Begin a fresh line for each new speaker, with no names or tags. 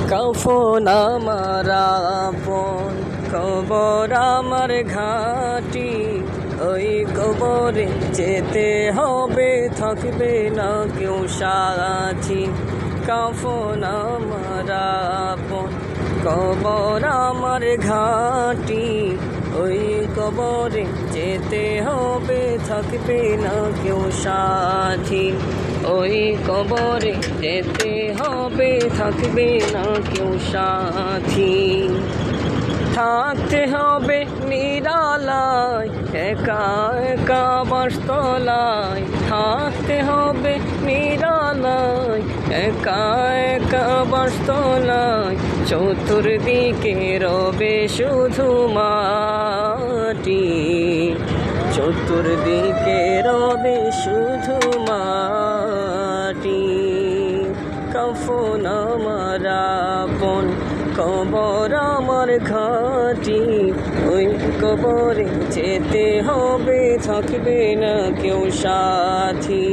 কাফন আমার আপন, কবর আমার ঘাটি। ওই কবরে যেতে হবে, থাকবে না কেউ সাথী। কাফন আমার আপন, কবর আমার ঘাটি। ওই কবরে যেতে হবে, থাকবে না কেউ সাথী। ওই কবরে যেতে হবে, থাকবে না কেউ সাথী। থাকতে হবে নিরালায়, একা একা বাসতলায়। থাকতে হবে নিরালায়, একা একা বাসতলায়। চতুর্দিকে রবে শুধু মাটি, চতুর্দিকে রবে শুধু মাটি। কাফন আমার আপন, কবর আমার ঘাটি। ওই কবরে যেতে হবে, থাকবে না কেউ সাথী।